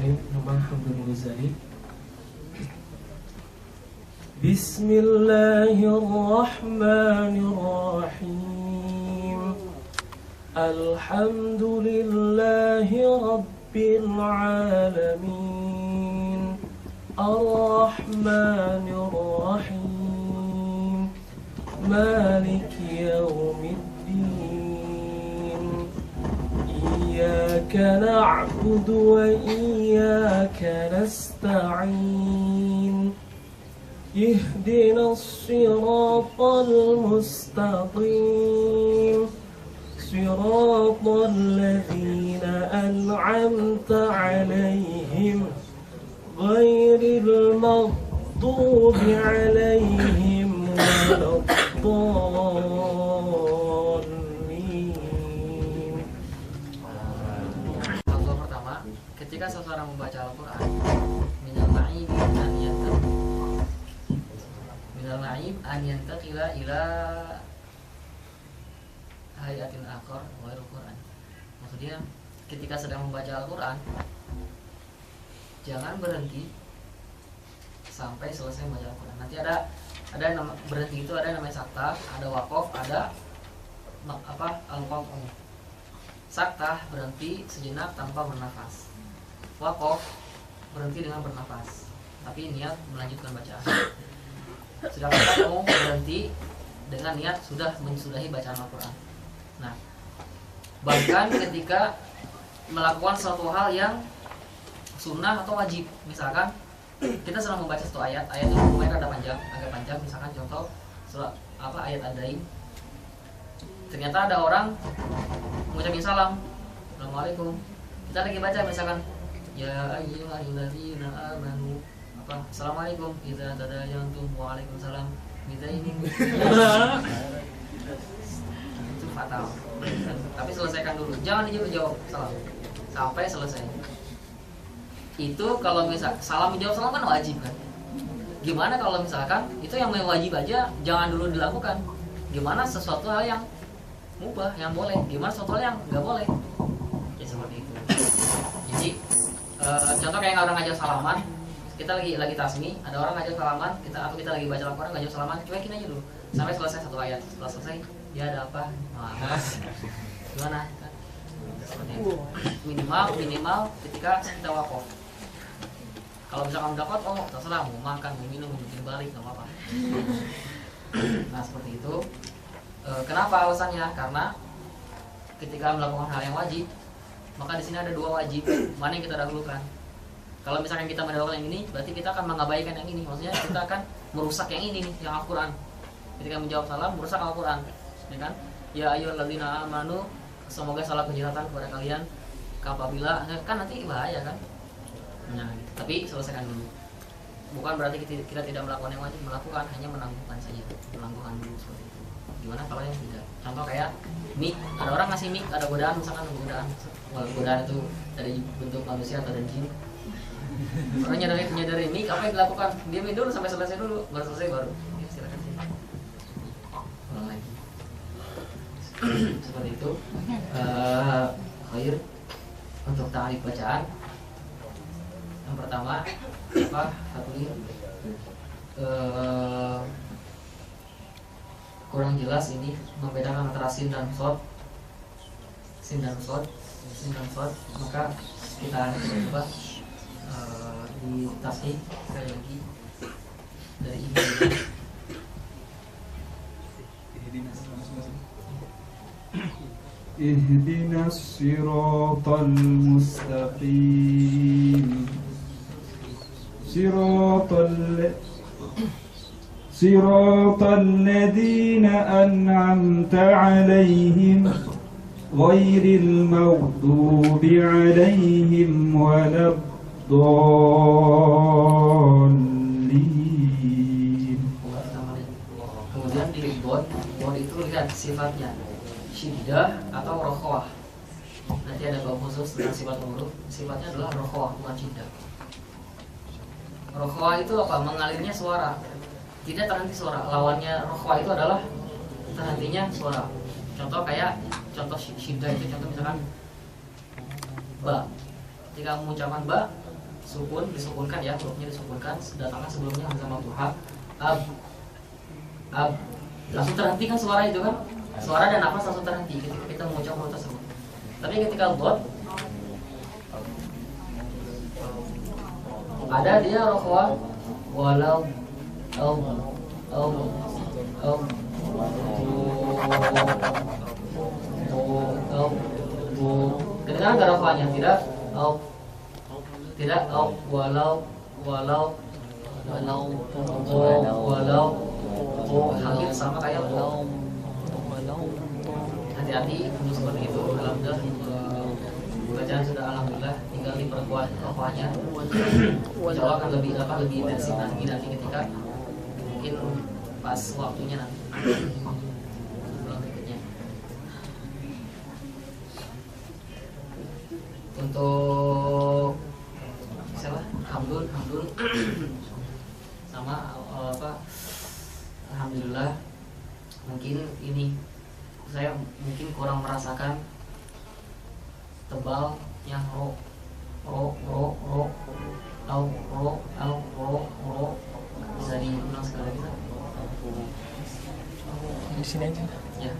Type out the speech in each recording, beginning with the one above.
Bismillahirrahmanirrahim. Nama Hamdul Ghazali. Bismillahirrahmanirrahim. Alhamdulillahi Rabbil Alamin. Ar-Rahmanir-Rahim. Maliki Yawmiddin. Iyyaka na'budu wa iyyaka nasta'in. Ihdinas siratal mustaqim. Siratal ladzina an'amta 'alaihim ghairil maghdubi 'alaihim waladdallin. Contoh pertama, ketika seseorang membaca Al-Quran, minal ma'ib an yantakila ila hayatin akhar ghairul Quran. Maksudnya ketika sedang membaca Al-Quran, jangan berhenti sampai selesai membaca Al-Quran. Nanti ada nama berhenti itu, ada namanya saktah, ada waqaf, ada al-qam'u. Saktah berhenti sejenak tanpa bernafas. Waqaf berhenti dengan bernafas, tapi niat melanjutkan bacaan. Sedangkan kamu berhenti dengan niat sudah mensudahi bacaan Al-Quran. Nah, bahkan ketika melakukan suatu hal yang sunnah atau wajib, misalkan kita sedang membaca satu ayat itu lumayan agak panjang, misalkan contoh surat ayat Ad-Dain. Ternyata ada orang mengucapkan salam, Assalamualaikum. Kita lagi baca misalkan, ya ayyuhalladzina amanu, Assalamualaikum, idza tadayantum, waalaikumsalam, bidainin. Itu fatal. Tapi selesaikan dulu, jangan dijawab salam sampai selesai. Itu kalau misal salam menjawab salam kan wajib kan. Gimana kalau misalkan itu yang wajib aja jangan dulu dilakukan? Gimana sesuatu hal yang mubah, yang boleh? Gimana sesuatu hal yang nggak boleh? Ya seperti itu. Jadi contoh kayak orang ngajak salaman, kita lagi tasmi, ada orang ngajak salaman, kita lagi baca Al-Quran ngajak salaman, cuekin aja dulu sampai selesai satu ayat. Setelah selesai, ya ada apa? Mas, gimana? Seperti itu. Minimal ketika kita waqaf. Kalau misalkan udah kot, terserah mau makan, mau minum, mau bikin balik, nggak apa-apa. Nah seperti itu. Kenapa alasannya? Karena ketika melakukan hal yang wajib, maka di sini ada dua wajib. Mana yang kita dahulukan? Kalau misalkan kita mendahulukan yang ini, berarti kita akan mengabaikan yang ini. Maksudnya kita akan merusak yang ini nih, yang Al-Quran. Ketika menjawab salam, merusak Al-Quran, ya kan? Ya ayyuhalladzina amanu, semoga salah kejahatan kepada kalian. Apabila kan nanti bahaya kan? Nah, gitu. Tapi selesaikan dulu. Bukan berarti kita tidak melakukan yang wajib, melakukan, hanya menangguhkan saja. Menangguhkan dulu seperti itu. Gimana kalau yang tidak? Contoh kayak mik, ada orang ngasih mik, ada godaan, misalkan godaan. Walau godaan itu dari bentuk manusia atau dari jin. Orang nyadari mik, apa yang dilakukan? Diamin dulu sampai selesai dulu, baru selesai baru. Ya, silakan sih. Ulang lagi. Seperti itu. Khair untuk ta'rif bacaan. Yang pertama kurang jelas ini membedakan antara sin dan sod, maka kita coba di tasih sekali lagi dari ini. Ihdinas siratal mustaqim. Siratal ladzina an'amta 'alaihim ghairil maghdubi 'alaihim waladdallin. Kemudian di bod itu lihat sifatnya syiddah atau rokhwah. Nanti ada bab khusus tentang sifat huruf. Sifatnya adalah rokhwah, bukan syiddah. Rokhwah itu apa? Mengalirnya suara, tidak terhenti suara. Lawannya rokhwah itu adalah terhentinya suara. Contoh syiddah itu contoh misalkan ba. Ketika mengucapkan ba, sukun, disukunkan ya, hurufnya disukunkan, datangnya sebelumnya hamzah maftuhah. Ab. Langsung terhenti kan suara itu kan? Suara dan nafas langsung terhenti ketika kita mengucap huruf tersebut. Tapi ketika dhad ada dia rokhwa walau kedengaran gak rokhwanya? Tidak walau hampir sama kayak hati-hati untuk seperti itu. Alhamdulillah bacaan sudah alhamdulillah, tinggal diperkuat rokhwanya. Insyaallah akan lebih intensif nanti ketika mungkin pas waktunya nanti berikutnya. Untuk siapa? Hamdun sama alhamdulillah. Mungkin ini saya mungkin kurang merasakan tebalnya ro bisa diulang sekali lagi Di sini aja. ya.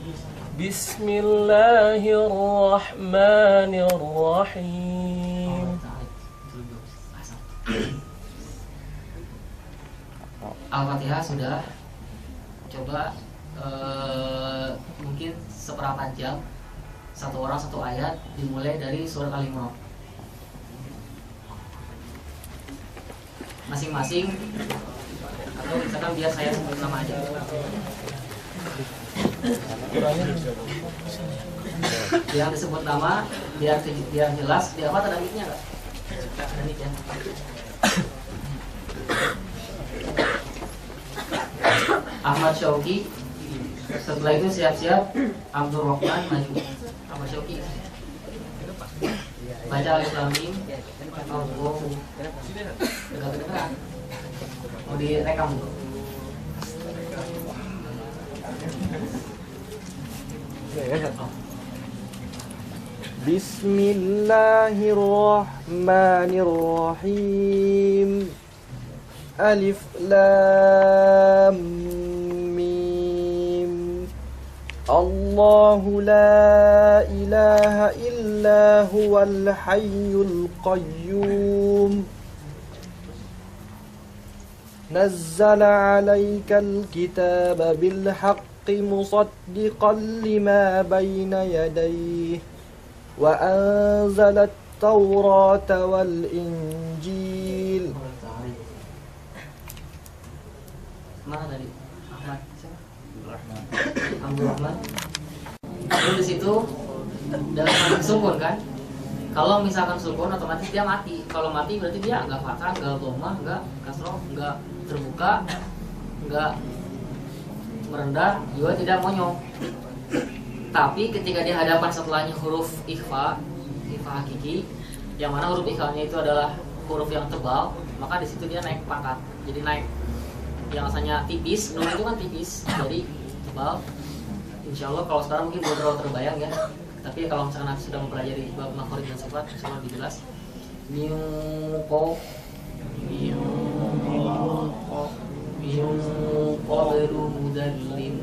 Bismillahirrahmanirrahim. Al-Fatihah sudah. Coba mungkin seperempat jam, satu orang satu ayat, dimulai dari surat Al-Imran. Masing-masing, atau misalkan biar saya sebut nama aja. Yang disebut nama biar jelas. Di apa ada mic-nya nggak? Ada mic ya. Ahmad Syauqi. Setelah itu siap-siap Abdul Rahman maju. Ahmad Syauqi. Baca Alif Lam Mim. Dengar. Mau direkam dulu. Bismillahirrahmanirrahim. Alif Lam Mim. Allahu la ilaha illa huwal hayyul qayyum. Nazzala 'alaikal kitaba bil haqqi musaddiqan lima bayna yadayhi wa anzala at-taurata wal injil. Mana tadi? Ahmad siapa? Abdul Rahman. Lalu di situ dalam arti sukun kan? Kalau misalkan sukun otomatis dia mati. Kalau mati berarti dia enggak fathah, enggak dhammah, enggak kasroh, enggak terbuka, enggak merendah, juga tidak monyong. Tapi ketika di hadapan setelahnya huruf ikhfa hakiki, yang mana huruf ikhfanya itu adalah huruf yang tebal, maka di situ dia naik pangkat. Jadi naik. Yang asalnya tipis, nun itu kan tipis, jadi tebal. Insya Allah kalau sekarang mungkin belum terlalu terbayang ya. Tapi kalau misalkan nanti sudah mempelajari bab makhraj dan sifat, insya Allah lebih jelas. Miuko baru mudallin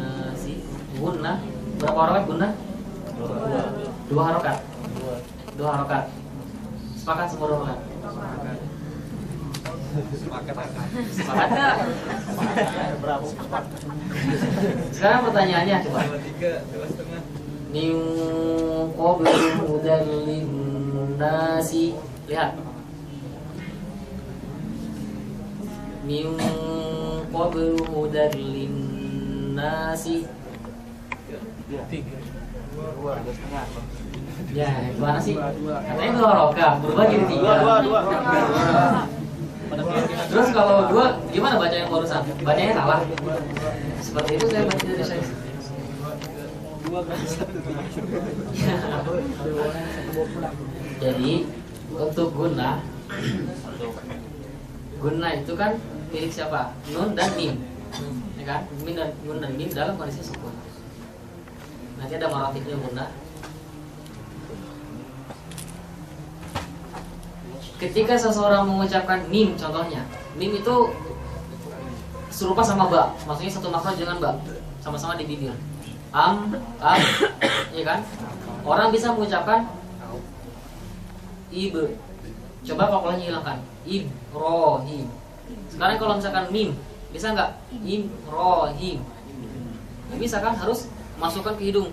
nasi. Gunnah berapa harokat gunnah? Dua harokat. Sepakat semua dua harokat. Sepakat nggak? Sekarang pertanyaannya coba. 2,5. Min qabli mudallin nasi. Lihat. Min qabli mudallin nasi. 2,5. Ya, gimana sih? Katanya 2 harokat, berubah jadi 3. Terus kalau 2 gimana baca yang barusan? Bacanya salah. Seperti itu saya baca dari saya. 2 kan 1. Jadi untuk guna itu kan milik siapa? Nun dan mim. Ya kan? Nun dan mim dalam kondisi sukun. Nanti ada maratibnya guna. ketika seseorang mengucapkan mim, contohnya mim itu serupa sama ba, maksudnya satu makhraj dengan ba, sama-sama di bibir. Ya kan? Orang bisa mengucapkan ibe. Coba kalkulasinya hilangkan. Ibrohim. Sekarang kalau misalkan mim, bisa nggak? Imrohim. Bisa kan? Harus masukkan ke hidung.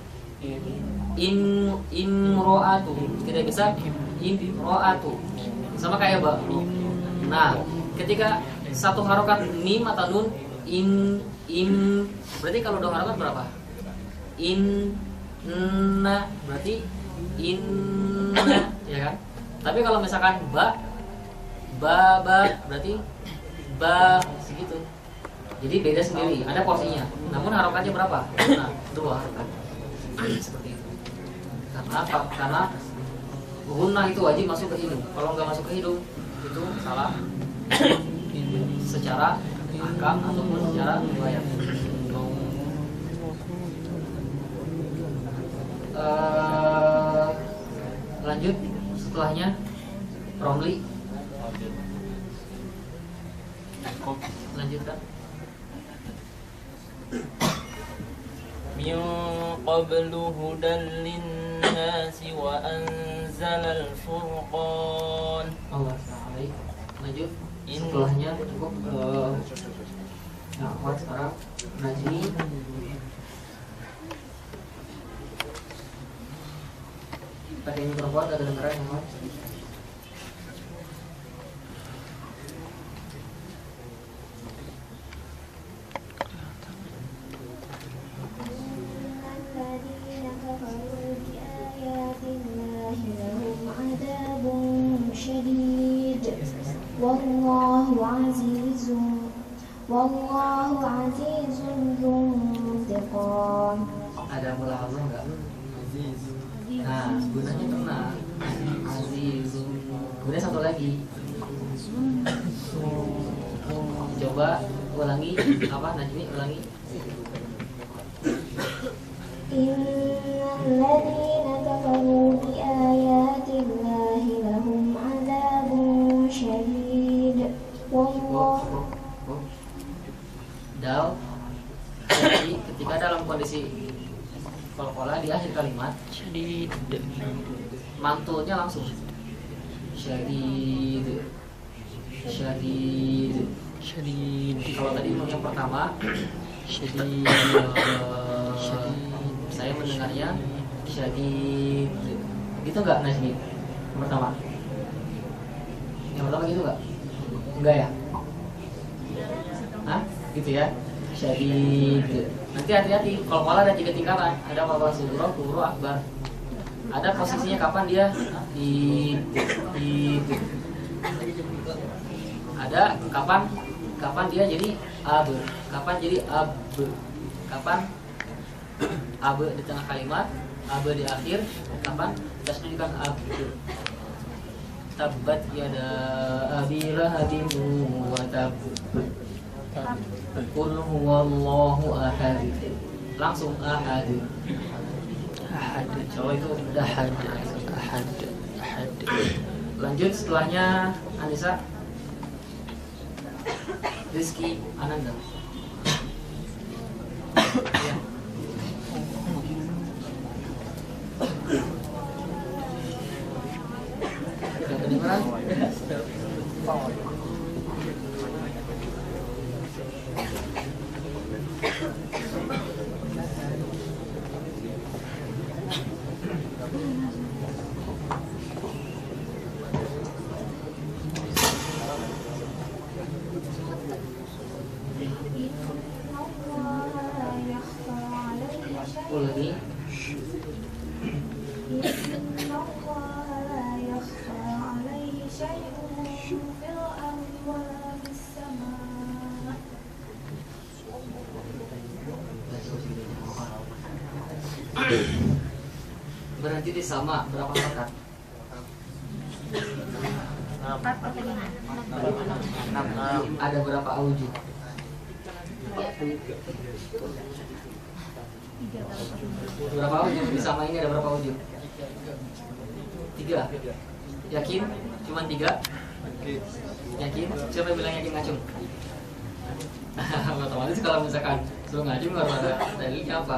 Imroatu. Tidak bisa imroatu. Sama kayak ba. Nah, ketika satu harokat mim atau nun berarti kalau dua harokat berapa? Inna berarti inna, ya kan? Tapi kalau misalkan ba berarti ba segitu. Jadi beda sendiri, ada porsinya. Namun harokatnya berapa? Nah, dua harokat. Seperti itu. Karena gunnah itu wajib masuk ke hidung. Kalau nggak masuk ke hidung itu salah secara ahkam ataupun secara riwayat. Lanjut setelahnya Romli. Lanjutkan. Min qablu hudan linnasi wa anzalal furqan. Allah baik. Lanjut. Setelahnya cukup. Nah, sekarang Najmi. Pakai mikrofon agak kedengeran ya, Mas. Wallahu azizun dzuntiqam. Ada mulahazah enggak? Nah, gunanya kena azizun. Kemudian satu lagi. Coba ulangi apa Najmi ulangi. Innal ladzina kafaru bi ayatillahi lahum adzabun syadid. Wallahu Dal. Jadi ketika dalam kondisi qalqalah di akhir kalimat syadid, mantulnya langsung syadid. Kalau tadi yang pertama syadid, saya mendengarnya syadid. Gitu nggak Najmi? Yang pertama gitu nggak? Enggak ya? Hah? Gitu ya? Syadid. Nanti hati-hati, kalau malah ada 3 tingkatan. Ada wabah sugro, kubro, akbar. Ada posisinya kapan dia di ada kapan dia jadi ab, kapan jadi ab, kapan ab di tengah kalimat, ab di akhir, kapan tasdidkan ab. Tabbat yada abi lahabin wa tab. Qul huwallahu ahad. Langsung ahad. Coba itu ahad. Lanjut setelahnya Anissa. Rizky Ananda. Ya. Sudah kedengeran? Ulangi. Berarti di sama berapa rakaat? 6. Ada berapa aujud? Berapa aujud? Di sama ini ada berapa aujud? 3. Yakin? Cuman 3? Yakin? Siapa yang bilang yakin ngacung? Otomatis kalau misalkan suruh ngacung harus ada dalilnya apa?